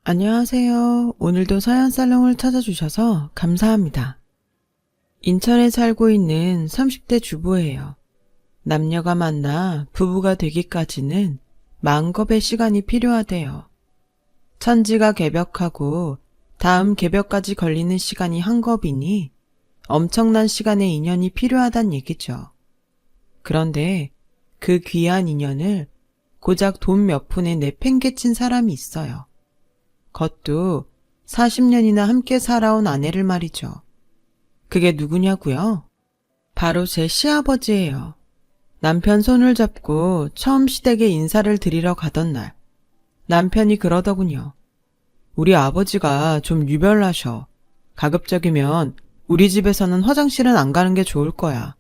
안녕하세요. 오늘도 서연살롱을 찾아주셔서 감사합니다. 인천에 살고 있는 30대 주부예요. 남녀가 만나 부부가 되기까지는 만겁의 시간이 필요하대요. 천지가 개벽하고 다음 개벽까지 걸리는 시간이 한 겁이니 엄청난 시간의 인연이 필요하단 얘기죠. 그런데 그 귀한 인연을 고작 돈 몇 푼에 내팽개친 사람이 있어요. 그것도 40년이나 함께 살아온 아내를 말이죠. 그게 누구냐고요? 바로 제 시아버지예요. 남편 손을 잡고 처음 시댁에 인사를 드리러 가던 날, 남편이 그러더군요. 우리 아버지가 좀 유별나셔. 가급적이면 우리 집에서는 화장실은 안 가는 게 좋을 거야.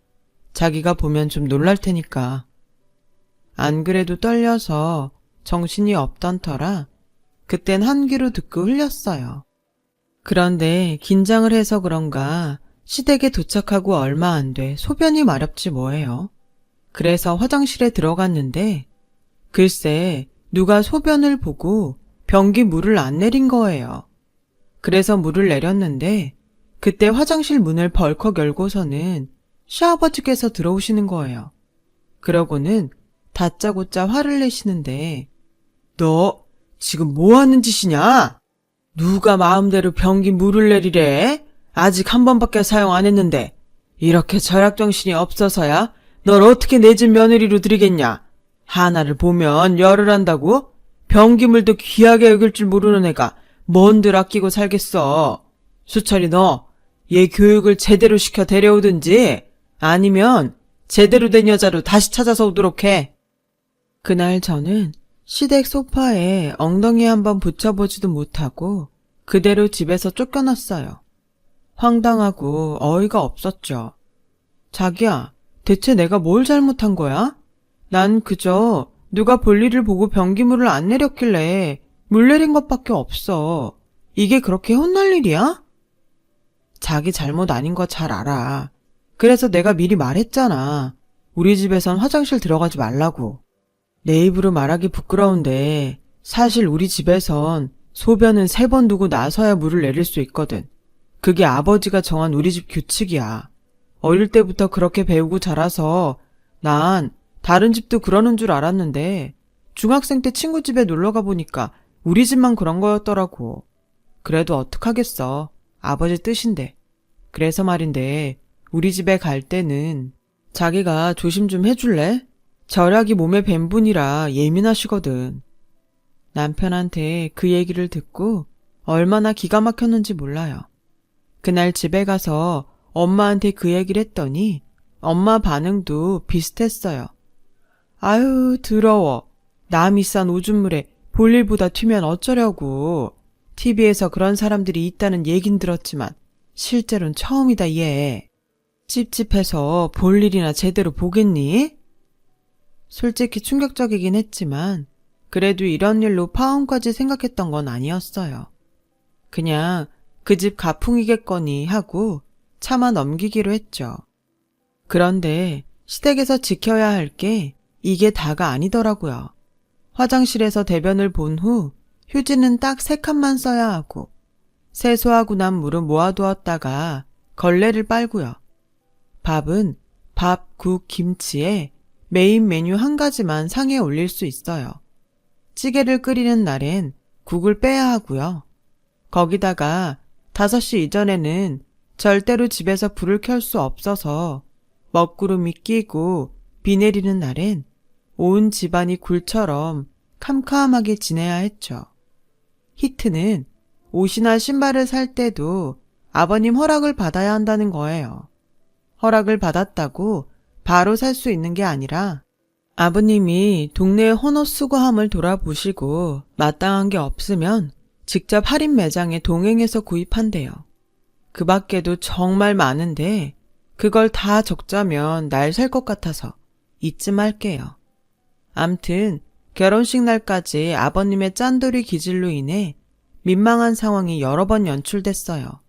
자기가 보면 좀 놀랄 테니까. 안 그래도 떨려서 정신이 없던 터라 그땐 한 귀로 듣고 흘렸어요. 그런데 긴장을 해서 그런가 시댁에 도착하고 얼마 안 돼 소변이 마렵지 뭐예요. 그래서 화장실에 들어갔는데 글쎄 누가 소변을 보고 변기 물을 안 내린 거예요. 그래서 물을 내렸는데 그때 화장실 문을 벌컥 열고서는 시아버지께서 들어오시는 거예요. 그러고는 다짜고짜 화를 내시는데 너 지금 뭐 하는 짓이냐? 누가 마음대로 변기 물을 내리래? 아직 한 번밖에 사용 안 했는데 이렇게 절약정신이 없어서야 널 어떻게 내 집 며느리로 들이겠냐? 하나를 보면 열을 한다고? 변기물도 귀하게 여길 줄 모르는 애가 뭔들 아끼고 살겠어. 수철이 너 얘 교육을 제대로 시켜 데려오든지 아니면 제대로 된 여자로 다시 찾아서 오도록 해. 그날 저는 시댁 소파에 엉덩이 한번 붙여보지도 못하고 그대로 집에서 쫓겨났어요. 황당하고 어이가 없었죠. 자기야, 대체 내가 뭘 잘못한 거야? 난 그저 누가 볼일을 보고 변기물을 안 내렸길래 물 내린 것밖에 없어. 이게 그렇게 혼날 일이야? 자기 잘못 아닌 거 잘 알아. 그래서 내가 미리 말했잖아. 우리 집에선 화장실 들어가지 말라고. 내 입으로 말하기 부끄러운데 사실 우리 집에선 소변은 3번 두고 나서야 물을 내릴 수 있거든. 그게 아버지가 정한 우리 집 규칙이야. 어릴 때부터 그렇게 배우고 자라서 난 다른 집도 그러는 줄 알았는데 중학생 때 친구 집에 놀러가 보니까 우리 집만 그런 거였더라고. 그래도 어떡하겠어. 아버지 뜻인데. 그래서 말인데 우리 집에 갈 때는 자기가 조심 좀 해줄래? 절약이 몸에 밴 분이라 예민하시거든. 남편한테 그 얘기를 듣고 얼마나 기가 막혔는지 몰라요. 그날 집에 가서 엄마한테 그 얘기를 했더니 엄마 반응도 비슷했어요. 아유 더러워. 남이 싼 오줌물에 볼일보다 튀면 어쩌려고. TV에서 그런 사람들이 있다는 얘긴 들었지만 실제로는 처음이다 얘. 찝찝해서 볼일이나 제대로 보겠니? 솔직히 충격적이긴 했지만 그래도 이런 일로 파혼까지 생각했던 건 아니었어요. 그냥 그 집 가풍이겠거니 하고 참아 넘기기로 했죠. 그런데 시댁에서 지켜야 할 게 이게 다가 아니더라고요. 화장실에서 대변을 본 후 휴지는 딱 3칸만 써야 하고 세수하고 난 물은 모아두었다가 걸레를 빨고요. 밥은 밥, 국, 김치에 메인 메뉴 한 가지만 상에 올릴 수 있어요. 찌개를 끓이는 날엔 국을 빼야 하고요. 거기다가 5시 이전에는 절대로 집에서 불을 켤 수 없어서 먹구름이 끼고 비 내리는 날엔 온 집안이 굴처럼 캄캄하게 지내야 했죠. 히트는 옷이나 신발을 살 때도 아버님 허락을 받아야 한다는 거예요. 허락을 받았다고 바로 살 수 있는 게 아니라 아버님이 동네의 헌옷 수거함을 돌아보시고 마땅한 게 없으면 직접 할인 매장에 동행해서 구입한대요. 그 밖에도 정말 많은데 그걸 다 적자면 날 살 것 같아서 이쯤 할게요. 암튼 결혼식 날까지 아버님의 짠돌이 기질로 인해 민망한 상황이 여러 번 연출됐어요.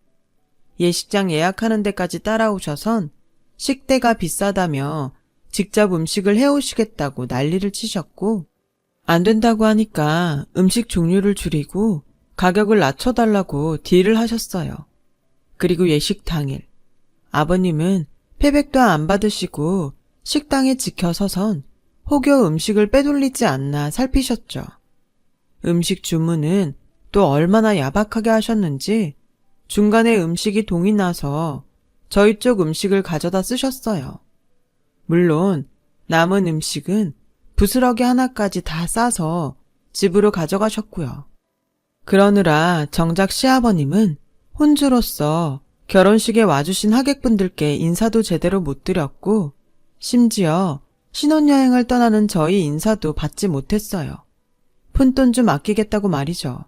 예식장 예약하는 데까지 따라오셔선 식대가 비싸다며 직접 음식을 해오시겠다고 난리를 치셨고 안 된다고 하니까 음식 종류를 줄이고 가격을 낮춰달라고 딜을 하셨어요. 그리고 예식 당일 아버님은 패백도 안 받으시고 식당에 지켜서선 혹여 음식을 빼돌리지 않나 살피셨죠. 음식 주문은 또 얼마나 야박하게 하셨는지 중간에 음식이 동이 나서 저희 쪽 음식을 가져다 쓰셨어요. 물론 남은 음식은 부스러기 하나까지 다 싸서 집으로 가져가셨고요. 그러느라 정작 시아버님은 혼주로서 결혼식에 와주신 하객분들께 인사도 제대로 못 드렸고 심지어 신혼여행을 떠나는 저희 인사도 받지 못했어요. 푼돈 좀 아끼겠다고 말이죠.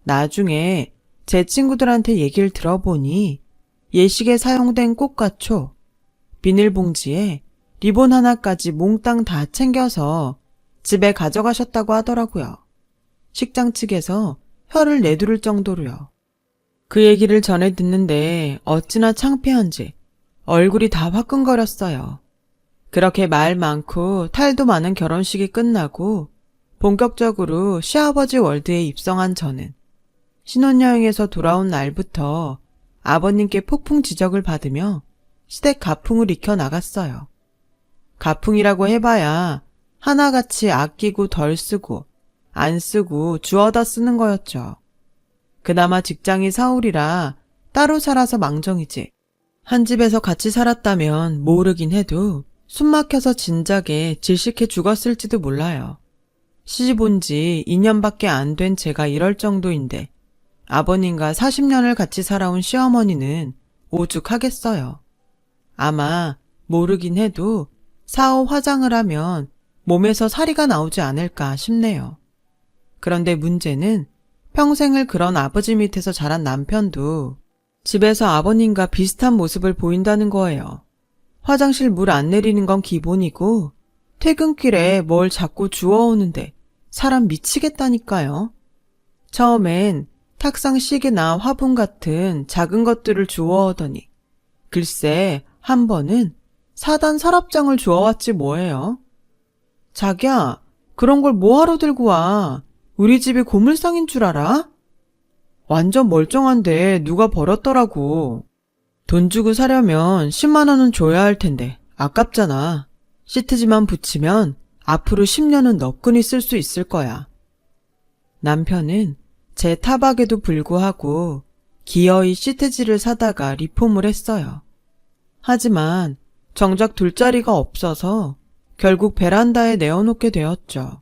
나중에 제 친구들한테 얘기를 들어보니 예식에 사용된 꽃과 초, 비닐봉지에 리본 하나까지 몽땅 다 챙겨서 집에 가져가셨다고 하더라고요. 식장 측에서 혀를 내두를 정도로요. 그 얘기를 전해 듣는데 어찌나 창피한지 얼굴이 다 화끈거렸어요. 그렇게 말 많고 탈도 많은 결혼식이 끝나고 본격적으로 시아버지 월드에 입성한 저는 신혼여행에서 돌아온 날부터 아버님께 폭풍 지적을 받으며 시댁 가풍을 익혀 나갔어요. 가풍이라고 해봐야 하나같이 아끼고 덜 쓰고 안 쓰고 주워다 쓰는 거였죠. 그나마 직장이 서울이라 따로 살아서 망정이지. 한 집에서 같이 살았다면 모르긴 해도 숨막혀서 진작에 질식해 죽었을지도 몰라요. 시집 온 지 2년밖에 안 된 제가 이럴 정도인데 아버님과 40년을 같이 살아온 시어머니는 오죽하겠어요. 아마 모르긴 해도 4호 화장을 하면 몸에서 사리가 나오지 않을까 싶네요. 그런데 문제는 평생을 그런 아버지 밑에서 자란 남편도 집에서 아버님과 비슷한 모습을 보인다는 거예요. 화장실 물 안 내리는 건 기본이고 퇴근길에 뭘 자꾸 주워오는데 사람 미치겠다니까요. 처음엔 탁상 시계나 화분 같은 작은 것들을 주워오더니 글쎄 한 번은 사단 서랍장을 주워왔지 뭐예요. 자기야, 그런 걸 뭐하러 들고 와? 우리 집이 고물상인 줄 알아? 완전 멀쩡한데 누가 버렸더라고. 돈 주고 사려면 10만 원은 줘야 할 텐데 아깝잖아. 시트지만 붙이면 앞으로 10년은 너끈히 쓸 수 있을 거야. 남편은 제 타박에도 불구하고 기어이 시트지를 사다가 리폼을 했어요. 하지만 정작 둘 자리가 없어서 결국 베란다에 내어놓게 되었죠.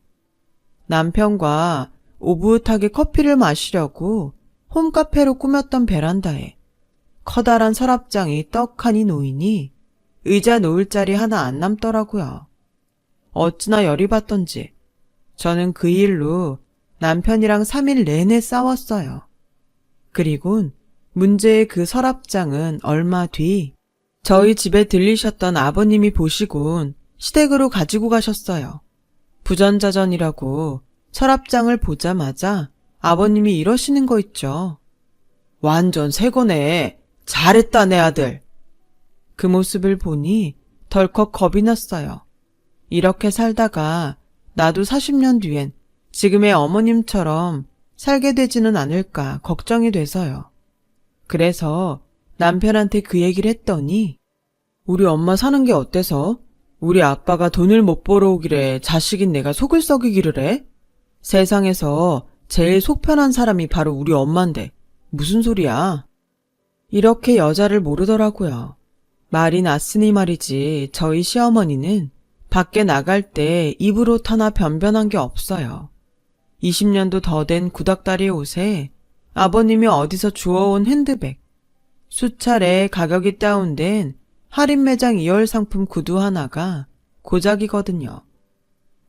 남편과 오붓하게 커피를 마시려고 홈카페로 꾸몄던 베란다에 커다란 서랍장이 떡하니 놓이니 의자 놓을 자리 하나 안 남더라고요. 어찌나 열이 받던지 저는 그 일로 남편이랑 3일 내내 싸웠어요. 그리곤 문제의 그 서랍장은 얼마 뒤 저희 집에 들리셨던 아버님이 보시곤 시댁으로 가지고 가셨어요. 부전자전이라고 서랍장을 보자마자 아버님이 이러시는 거 있죠. 완전 새 거네. 잘했다 내 아들. 그 모습을 보니 덜컥 겁이 났어요. 이렇게 살다가 나도 40년 뒤엔 지금의 어머님처럼 살게 되지는 않을까 걱정이 돼서요. 그래서 남편한테 그 얘기를 했더니 우리 엄마 사는 게 어때서? 우리 아빠가 돈을 못 벌어오기래 자식인 내가 속을 썩이기를 해? 세상에서 제일 속 편한 사람이 바로 우리 엄마인데 무슨 소리야? 이렇게 여자를 모르더라고요. 말이 났으니 말이지 저희 시어머니는 밖에 나갈 때 입으로 하나 변변한 게 없어요. 20년도 더 된 구닥다리 옷에 아버님이 어디서 주워온 핸드백, 수차례 가격이 다운된 할인 매장 2월 상품 구두 하나가 고작이거든요.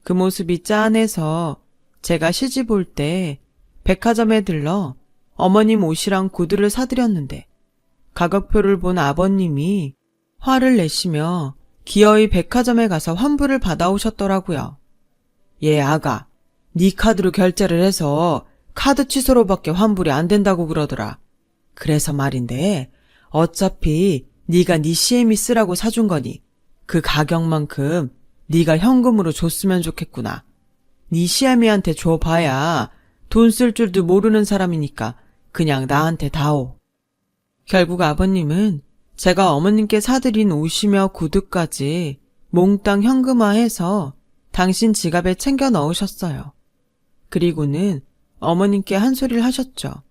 그 모습이 짠해서 제가 시집 올 때 백화점에 들러 어머님 옷이랑 구두를 사드렸는데 가격표를 본 아버님이 화를 내시며 기어이 백화점에 가서 환불을 받아오셨더라고요. 얘 아가, 네 카드로 결제를 해서 카드 취소로밖에 환불이 안 된다고 그러더라. 그래서 말인데 어차피 네가 네 CM이 쓰라고 사준 거니 그 가격만큼 네가 현금으로 줬으면 좋겠구나. 네 CM이한테 줘봐야 돈 쓸 줄도 모르는 사람이니까 그냥 나한테 다오. 결국 아버님은 제가 어머님께 사드린 옷이며 구두까지 몽땅 현금화해서 당신 지갑에 챙겨 넣으셨어요. 그리고는 어머님께 한 소리를 하셨죠.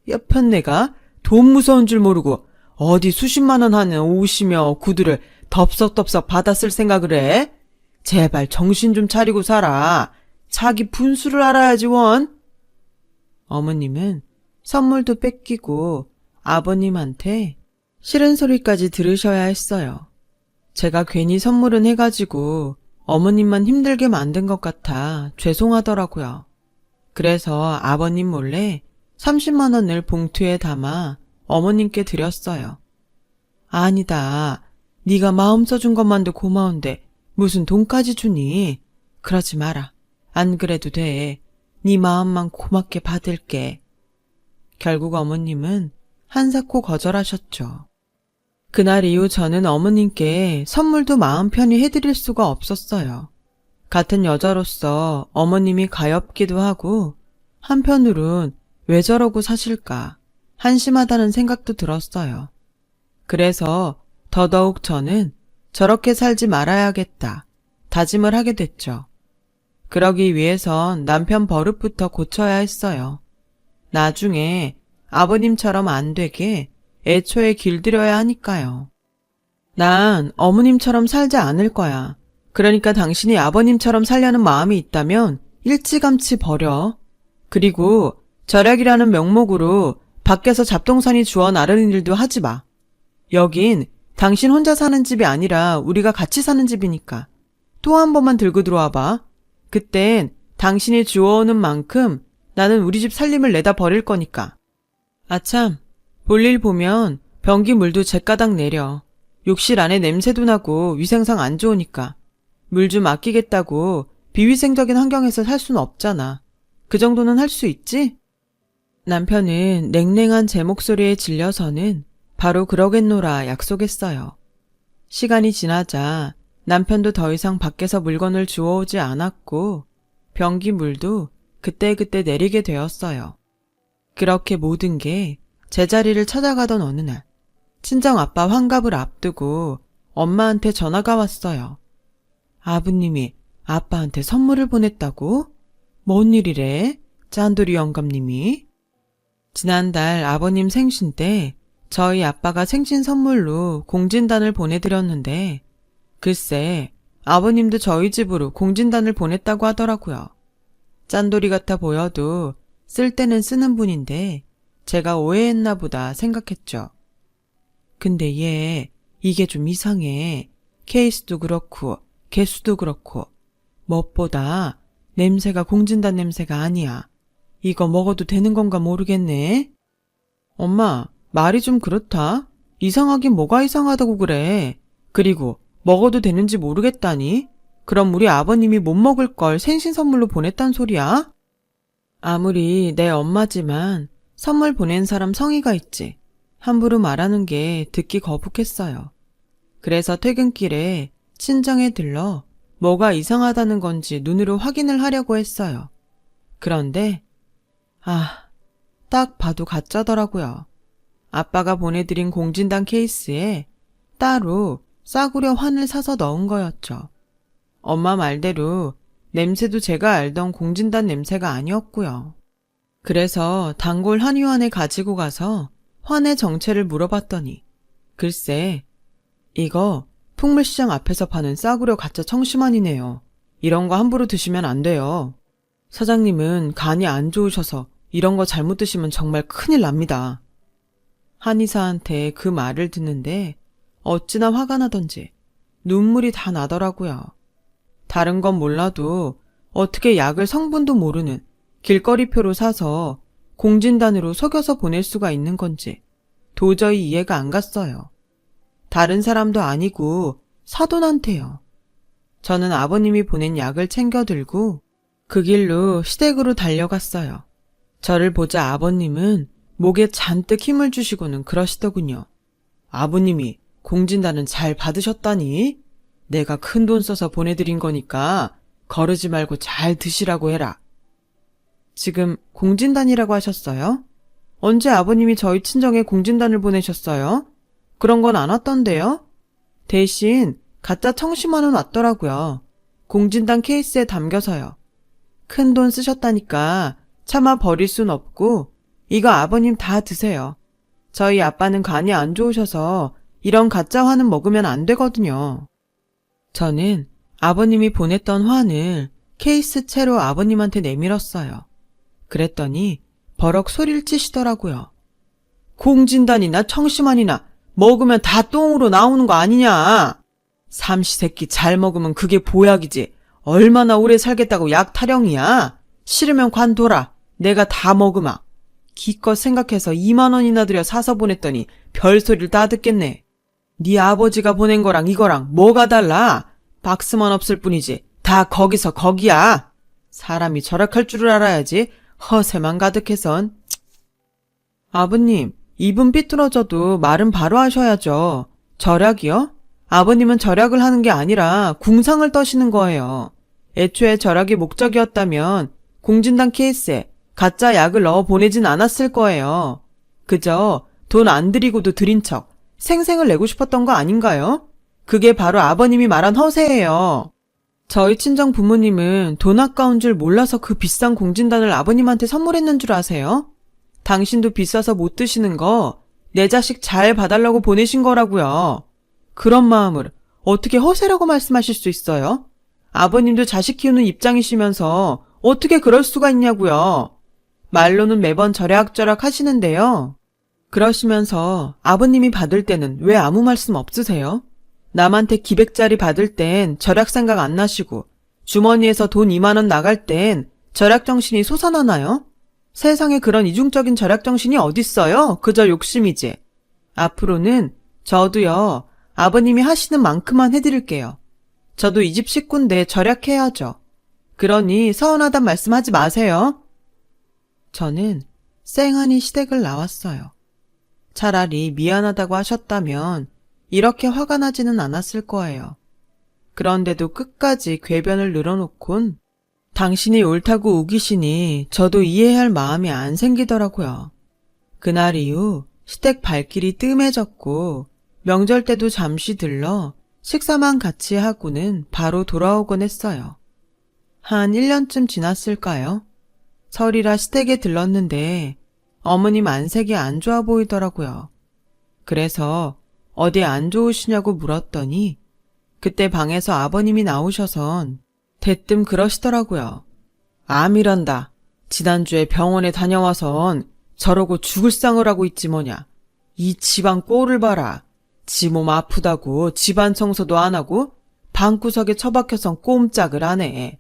옆편 내가 돈 무서운 줄 모르고 어디 수십만 원 하는 옷이며 구두를 덥석덥석 받았을 생각을 해? 제발 정신 좀 차리고 살아. 자기 분수를 알아야지 원. 어머님은 선물도 뺏기고 아버님한테 싫은 소리까지 들으셔야 했어요. 제가 괜히 선물은 해가지고 어머님만 힘들게 만든 것 같아 죄송하더라고요. 그래서 아버님 몰래 30만 원을 봉투에 담아 어머님께 드렸어요. 아니다. 네가 마음 써준 것만도 고마운데 무슨 돈까지 주니? 그러지 마라. 안 그래도 돼. 네 마음만 고맙게 받을게. 결국 어머님은 한사코 거절하셨죠. 그날 이후 저는 어머님께 선물도 마음 편히 해드릴 수가 없었어요. 같은 여자로서 어머님이 가엾기도 하고 한편으론 왜 저러고 사실까 한심하다는 생각도 들었어요. 그래서 더더욱 저는 저렇게 살지 말아야겠다 다짐을 하게 됐죠. 그러기 위해선 남편 버릇부터 고쳐야 했어요. 나중에 아버님처럼 안 되게 애초에 길들여야 하니까요. 난 어머님처럼 살지 않을 거야. 그러니까 당신이 아버님처럼 살려는 마음이 있다면 일찌감치 버려. 그리고 절약이라는 명목으로 밖에서 잡동사니 주워 나르는 일도 하지 마. 여긴 당신 혼자 사는 집이 아니라 우리가 같이 사는 집이니까. 또 한 번만 들고 들어와 봐. 그땐 당신이 주워오는 만큼 나는 우리 집 살림을 내다 버릴 거니까. 아참, 볼일 보면 변기 물도 제 가닥 내려. 욕실 안에 냄새도 나고 위생상 안 좋으니까. 물 좀 아끼겠다고 비위생적인 환경에서 살 수는 없잖아. 그 정도는 할 수 있지? 남편은 냉랭한 제 목소리에 질려서는 바로 그러겠노라 약속했어요. 시간이 지나자 남편도 더 이상 밖에서 물건을 주워오지 않았고 변기 물도 그때그때 내리게 되었어요. 그렇게 모든 게 제자리를 찾아가던 어느 날 친정 아빠 환갑을 앞두고 엄마한테 전화가 왔어요. 아버님이 아빠한테 선물을 보냈다고? 뭔 일이래? 짠돌이 영감님이? 지난달 아버님 생신 때 저희 아빠가 생신 선물로 공진단을 보내드렸는데 글쎄 아버님도 저희 집으로 공진단을 보냈다고 하더라고요. 짠돌이 같아 보여도 쓸 때는 쓰는 분인데 제가 오해했나 보다 생각했죠. 근데 얘 이게 좀 이상해. 케이스도 그렇고 개수도 그렇고 무엇보다 냄새가 공진단 냄새가 아니야. 이거 먹어도 되는 건가 모르겠네. 엄마 말이 좀 그렇다. 이상하긴 뭐가 이상하다고 그래. 그리고 먹어도 되는지 모르겠다니? 그럼 우리 아버님이 못 먹을 걸 생신 선물로 보냈단 소리야? 아무리 내 엄마지만 선물 보낸 사람 성의가 있지. 함부로 말하는 게 듣기 거북했어요. 그래서 퇴근길에 친정에 들러 뭐가 이상하다는 건지 눈으로 확인을 하려고 했어요. 그런데 딱 봐도 가짜더라고요. 아빠가 보내드린 공진단 케이스에 따로 싸구려 환을 사서 넣은 거였죠. 엄마 말대로 냄새도 제가 알던 공진단 냄새가 아니었고요. 그래서 단골 한의원에 가지고 가서 환의 정체를 물어봤더니 글쎄 이거 풍물시장 앞에서 파는 싸구려 가짜 청심환이네요. 이런 거 함부로 드시면 안 돼요. 사장님은 간이 안 좋으셔서 이런 거 잘못 드시면 정말 큰일 납니다. 한의사한테 그 말을 듣는데 어찌나 화가 나던지 눈물이 다 나더라고요. 다른 건 몰라도 어떻게 약을 성분도 모르는 길거리표로 사서 공진단으로 속여서 보낼 수가 있는 건지 도저히 이해가 안 갔어요. 다른 사람도 아니고 사돈한테요. 저는 아버님이 보낸 약을 챙겨 들고 그 길로 시댁으로 달려갔어요. 저를 보자 아버님은 목에 잔뜩 힘을 주시고는 그러시더군요. 아버님이 공진단은 잘 받으셨다니? 내가 큰 돈 써서 보내드린 거니까 거르지 말고 잘 드시라고 해라. 지금 공진단이라고 하셨어요? 언제 아버님이 저희 친정에 공진단을 보내셨어요? 그런 건 안 왔던데요? 대신 가짜 청심환은 왔더라고요. 공진단 케이스에 담겨서요. 큰 돈 쓰셨다니까 차마 버릴 순 없고 이거 아버님 다 드세요. 저희 아빠는 간이 안 좋으셔서 이런 가짜 화는 먹으면 안 되거든요. 저는 아버님이 보냈던 화를 케이스 채로 아버님한테 내밀었어요. 그랬더니 버럭 소리를 치시더라고요. 공진단이나 청심환이나 먹으면 다 똥으로 나오는 거 아니냐. 삼시세끼 잘 먹으면 그게 보약이지. 얼마나 오래 살겠다고 약 타령이야. 싫으면 관둬라. 내가 다 먹으마. 기껏 생각해서 2만 원이나 들여 사서 보냈더니 별소리를 다 듣겠네. 네 아버지가 보낸 거랑 이거랑 뭐가 달라? 박스만 없을 뿐이지. 다 거기서 거기야. 사람이 절약할 줄을 알아야지. 허세만 가득해선. 아버님, 입은 삐뚤어져도 말은 바로 하셔야죠. 절약이요? 아버님은 절약을 하는 게 아니라 궁상을 떠시는 거예요. 애초에 절약이 목적이었다면 공진단 케이스에 가짜 약을 넣어 보내진 않았을 거예요. 그저 돈 안 들이고도 들인 척 생생을 내고 싶었던 거 아닌가요? 그게 바로 아버님이 말한 허세예요. 저희 친정 부모님은 돈 아까운 줄 몰라서 그 비싼 공진단을 아버님한테 선물했는 줄 아세요? 당신도 비싸서 못 드시는 거 내 자식 잘 봐달라고 보내신 거라고요. 그런 마음을 어떻게 허세라고 말씀하실 수 있어요? 아버님도 자식 키우는 입장이시면서 어떻게 그럴 수가 있냐고요. 말로는 매번 절약절약 하시는데요. 그러시면서 아버님이 받을 때는 왜 아무 말씀 없으세요? 남한테 기백짜리 받을 땐 절약 생각 안 나시고 주머니에서 돈 2만 원 나갈 땐 절약 정신이 솟아나나요? 세상에 그런 이중적인 절약 정신이 어딨어요? 그저 욕심이지. 앞으로는 저도요, 아버님이 하시는 만큼만 해드릴게요. 저도 이 집 식구인데 절약해야죠. 그러니 서운하단 말씀하지 마세요. 저는 쌩하니 시댁을 나왔어요. 차라리 미안하다고 하셨다면 이렇게 화가 나지는 않았을 거예요. 그런데도 끝까지 궤변을 늘어놓곤 당신이 옳다고 우기시니 저도 이해할 마음이 안 생기더라고요. 그날 이후 시댁 발길이 뜸해졌고 명절 때도 잠시 들러 식사만 같이 하고는 바로 돌아오곤 했어요. 한 1년쯤 지났을까요? 설이라 시댁에 들렀는데 어머님 안색이 안 좋아 보이더라고요. 그래서 어디 안 좋으시냐고 물었더니 그때 방에서 아버님이 나오셔선 대뜸 그러시더라고요. 암이란다. 지난주에 병원에 다녀와선 저러고 죽을 상을 하고 있지 뭐냐. 이 집안 꼴을 봐라. 지 몸 아프다고 집안 청소도 안 하고 방구석에 처박혀선 꼼짝을 안 해.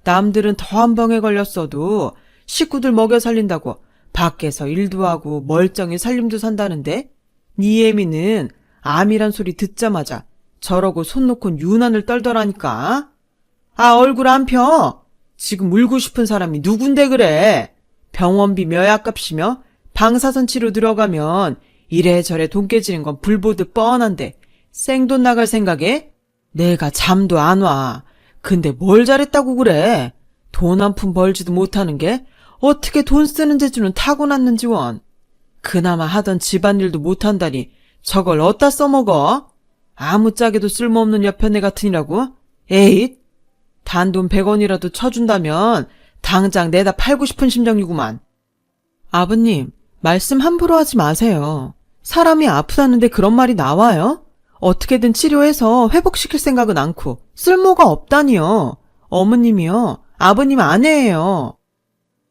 남들은 더한 병에 걸렸어도 식구들 먹여 살린다고 밖에서 일도 하고 멀쩡히 살림도 산다는데 니 애미는 암이란 소리 듣자마자 저러고 손 놓곤 유난을 떨더라니까. 아, 얼굴 안 펴. 지금 울고 싶은 사람이 누군데 그래. 병원비 몇약값이며 방사선 치료 들어가면 이래저래 돈 깨지는 건 불보듯 뻔한데 생돈 나갈 생각에? 내가 잠도 안 와. 근데 뭘 잘했다고 그래. 돈 한 푼 벌지도 못하는 게 어떻게 돈 쓰는 재주는 타고났는지 원. 그나마 하던 집안일도 못한다니 저걸 어디다 써먹어? 아무짝에도 쓸모없는 여편네 같으니라고? 에잇! 단돈 100원이라도 쳐준다면 당장 내다 팔고 싶은 심정이구만. 아버님, 말씀 함부로 하지 마세요. 사람이 아프다는데 그런 말이 나와요? 어떻게든 치료해서 회복시킬 생각은 않고 쓸모가 없다니요. 어머님이요. 아버님 아내예요.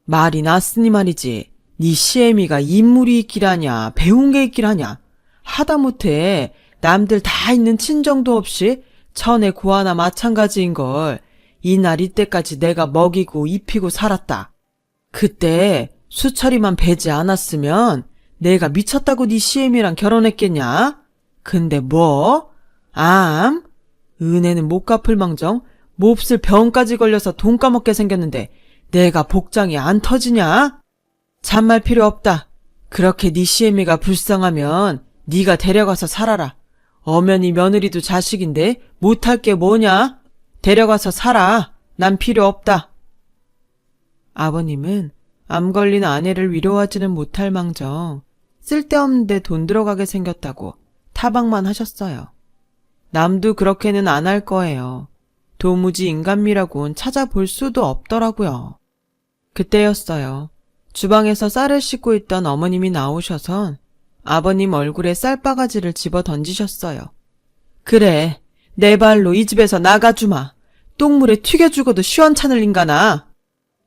말이 났으니 말이지. 네 시애미가 인물이 있길 하냐 배운 게 있길 하냐. 하다못해 남들 다 있는 친정도 없이 천의 고아나 마찬가지인걸. 이날 이때까지 내가 먹이고 입히고 살았다. 그때 수철이만 배지 않았으면 내가 미쳤다고 네 시애미랑 결혼했겠냐? 근데 뭐? 암? 은혜는 못 갚을 망정 몹쓸 병까지 걸려서 돈 까먹게 생겼는데 내가 복장이 안 터지냐? 잔말 필요 없다. 그렇게 네 시애미가 불쌍하면 네가 데려가서 살아라. 엄연히 며느리도 자식인데 못할 게 뭐냐? 데려가서 살아. 난 필요 없다. 아버님은 암 걸린 아내를 위로하지는 못할 망정 쓸데없는데 돈 들어가게 생겼다고 타박만 하셨어요. 남도 그렇게는 안 할 거예요. 도무지 인간미라곤 찾아볼 수도 없더라고요. 그때였어요. 주방에서 쌀을 씻고 있던 어머님이 나오셔선 아버님 얼굴에 쌀바가지를 집어 던지셨어요. 그래, 내 발로 이 집에서 나가주마. 똥물에 튀겨 죽어도 시원찮을 인간아.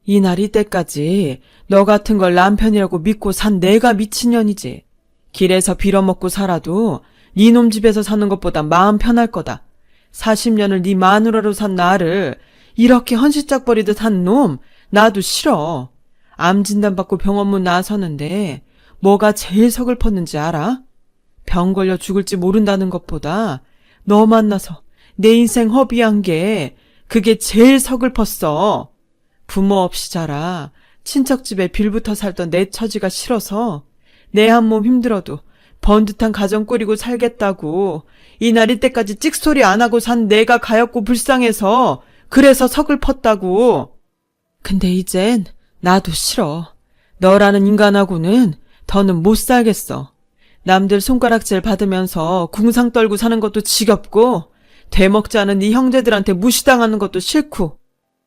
이날 이때까지 너 같은 걸 남편이라고 믿고 산 내가 미친년이지. 길에서 빌어먹고 살아도 네 놈 집에서 사는 것보다 마음 편할 거다. 40년을 네 마누라로 산 나를 이렇게 헌시짝 버리듯 한 놈 나도 싫어. 암 진단받고 병원문 나서는데 뭐가 제일 서글펐는지 알아? 병 걸려 죽을지 모른다는 것보다 너 만나서 내 인생 허비한 게 그게 제일 서글펐어. 부모 없이 자라 친척집에 빌붙어 살던 내 처지가 싫어서 내 한 몸 힘들어도 번듯한 가정 꾸리고 살겠다고 이날 이때까지 찍소리 안 하고 산 내가 가엾고 불쌍해서 그래서 서글펐다고. 근데 이젠 나도 싫어. 너라는 인간하고는 더는 못 살겠어. 남들 손가락질 받으면서 궁상 떨고 사는 것도 지겹고 되먹지 않은 네 형제들한테 무시당하는 것도 싫고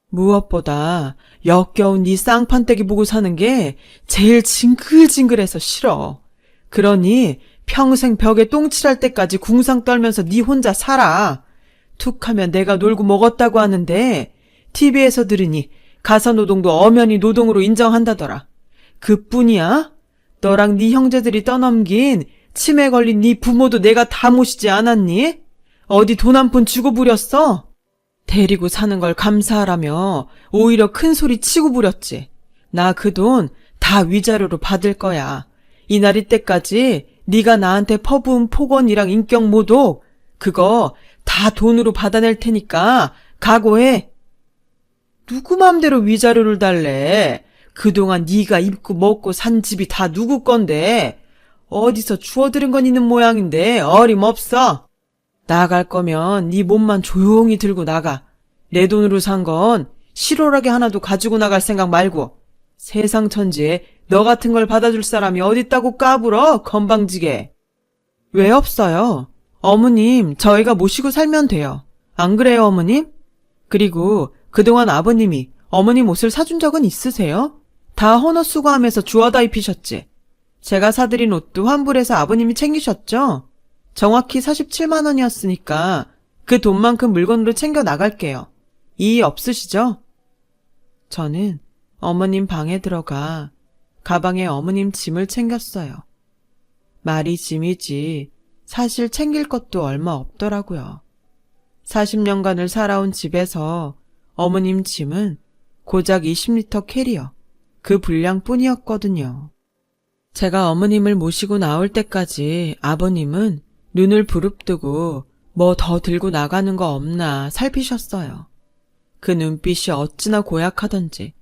무엇보다 역겨운 네 쌍판떼기 보고 사는 게 제일 징글징글해서 싫어. 그러니 평생 벽에 똥칠할 때까지 궁상 떨면서 네 혼자 살아. 툭하면 내가 놀고 먹었다고 하는데 TV에서 들으니 가사노동도 엄연히 노동으로 인정한다더라. 그뿐이야? 너랑 네 형제들이 떠넘긴 치매 걸린 네 부모도 내가 다 모시지 않았니? 어디 돈 한 푼 주고 부렸어? 데리고 사는 걸 감사하라며 오히려 큰 소리 치고 부렸지. 나 그 돈 다 위자료로 받을 거야. 이날 이때까지 네가 나한테 퍼부은 폭언이랑 인격 모독 그거 다 돈으로 받아낼 테니까 각오해. 누구 맘대로 위자료를 달래. 그동안 네가 입고 먹고 산 집이 다 누구 건데. 어디서 주워들은 건 있는 모양인데 어림없어. 나갈 거면 네 몸만 조용히 들고 나가. 내 돈으로 산 건 실오라게 하나도 가지고 나갈 생각 말고. 세상 천지에 너 같은 걸 받아줄 사람이 어딨다고 까불어 건방지게. 왜 없어요? 어머님 저희가 모시고 살면 돼요. 안 그래요 어머님? 그리고 그동안 아버님이 어머님 옷을 사준 적은 있으세요? 다 헌옷 수거하면서 주워다 입히셨지. 제가 사드린 옷도 환불해서 아버님이 챙기셨죠? 정확히 47만 원이었으니까 그 돈만큼 물건으로 챙겨 나갈게요. 이의 없으시죠? 저는 어머님 방에 들어가 가방에 어머님 짐을 챙겼어요. 말이 짐이지 사실 챙길 것도 얼마 없더라고요. 40년간을 살아온 집에서 어머님 짐은 고작 20리터 캐리어 그 분량뿐이었거든요. 제가 어머님을 모시고 나올 때까지 아버님은 눈을 부릅뜨고 뭐 더 들고 나가는 거 없나 살피셨어요. 그 눈빛이 어찌나 고약하던지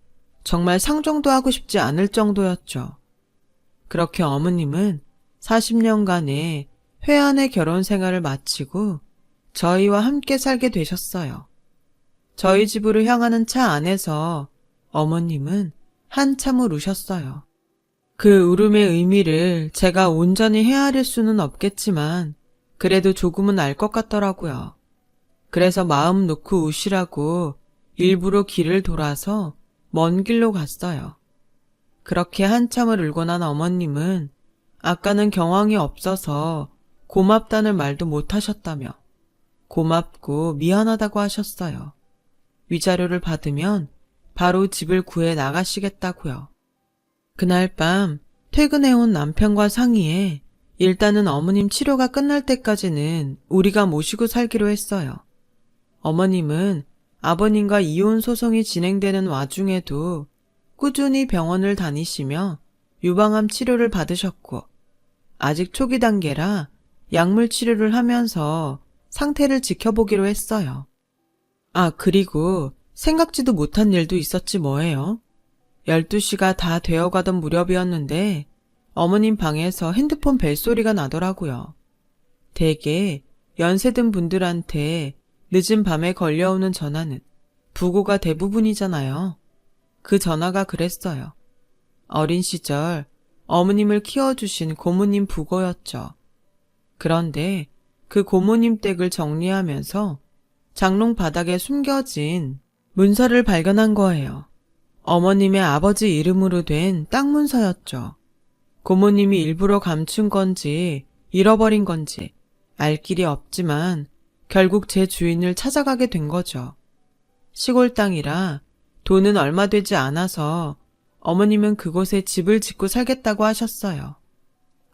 정말 상종도 하고 싶지 않을 정도였죠. 그렇게 어머님은 40년간의 회한의 결혼 생활을 마치고 저희와 함께 살게 되셨어요. 저희 집으로 향하는 차 안에서 어머님은 한참을 우셨어요. 그 울음의 의미를 제가 온전히 헤아릴 수는 없겠지만 그래도 조금은 알 것 같더라고요. 그래서 마음 놓고 우시라고 일부러 길을 돌아서 먼 길로 갔어요. 그렇게 한참을 울고 난 어머님은 아까는 경황이 없어서 고맙다는 말도 못하셨다며 고맙고 미안하다고 하셨어요. 위자료를 받으면 바로 집을 구해 나가시겠다고요. 그날 밤 퇴근해온 남편과 상의해 일단은 어머님 치료가 끝날 때까지는 우리가 모시고 살기로 했어요. 어머님은 아버님과 이혼 소송이 진행되는 와중에도 꾸준히 병원을 다니시며 유방암 치료를 받으셨고 아직 초기 단계라 약물 치료를 하면서 상태를 지켜보기로 했어요. 아, 그리고 생각지도 못한 일도 있었지 뭐예요. 12시가 다 되어가던 무렵이었는데 어머님 방에서 핸드폰 벨소리가 나더라고요. 대개 연세든 분들한테 늦은 밤에 걸려오는 전화는 부고가 대부분이잖아요. 그 전화가 그랬어요. 어린 시절 어머님을 키워주신 고모님 부고였죠. 그런데 그 고모님 댁을 정리하면서 장롱 바닥에 숨겨진 문서를 발견한 거예요. 어머님의 아버지 이름으로 된 땅 문서였죠. 고모님이 일부러 감춘 건지 잃어버린 건지 알 길이 없지만 결국 제 주인을 찾아가게 된 거죠. 시골 땅이라 돈은 얼마 되지 않아서 어머님은 그곳에 집을 짓고 살겠다고 하셨어요.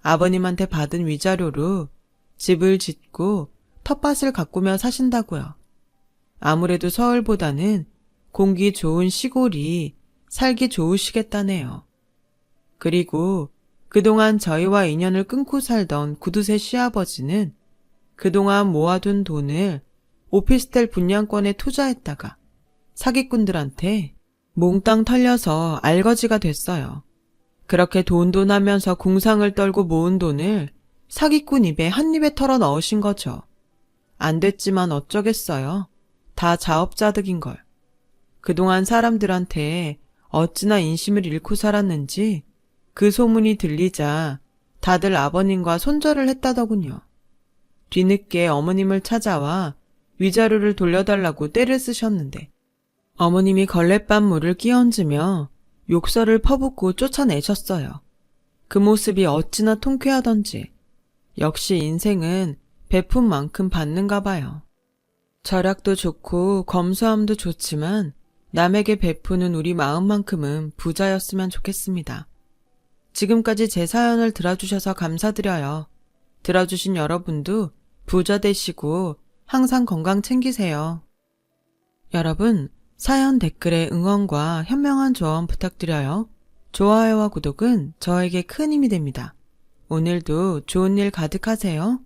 아버님한테 받은 위자료로 집을 짓고 텃밭을 가꾸며 사신다고요. 아무래도 서울보다는 공기 좋은 시골이 살기 좋으시겠다네요. 그리고 그동안 저희와 인연을 끊고 살던 구두쇠 시아버지는 그동안 모아둔 돈을 오피스텔 분양권에 투자했다가 사기꾼들한테 몽땅 털려서 알거지가 됐어요. 그렇게 돈돈하면서 궁상을 떨고 모은 돈을 사기꾼 입에 한 입에 털어 넣으신 거죠. 안 됐지만 어쩌겠어요. 다 자업자득인걸. 그동안 사람들한테 어찌나 인심을 잃고 살았는지 그 소문이 들리자 다들 아버님과 손절을 했다더군요. 뒤늦게 어머님을 찾아와 위자료를 돌려달라고 떼를 쓰셨는데 어머님이 걸레밥물을 끼얹으며 욕설을 퍼붓고 쫓아내셨어요. 그 모습이 어찌나 통쾌하던지 역시 인생은 베푼 만큼 받는가 봐요. 절약도 좋고 검소함도 좋지만 남에게 베푸는 우리 마음만큼은 부자였으면 좋겠습니다. 지금까지 제 사연을 들어주셔서 감사드려요. 들어주신 여러분도 부자 되시고 항상 건강 챙기세요. 여러분, 사연 댓글에 응원과 현명한 조언 부탁드려요. 좋아요와 구독은 저에게 큰 힘이 됩니다. 오늘도 좋은 일 가득하세요.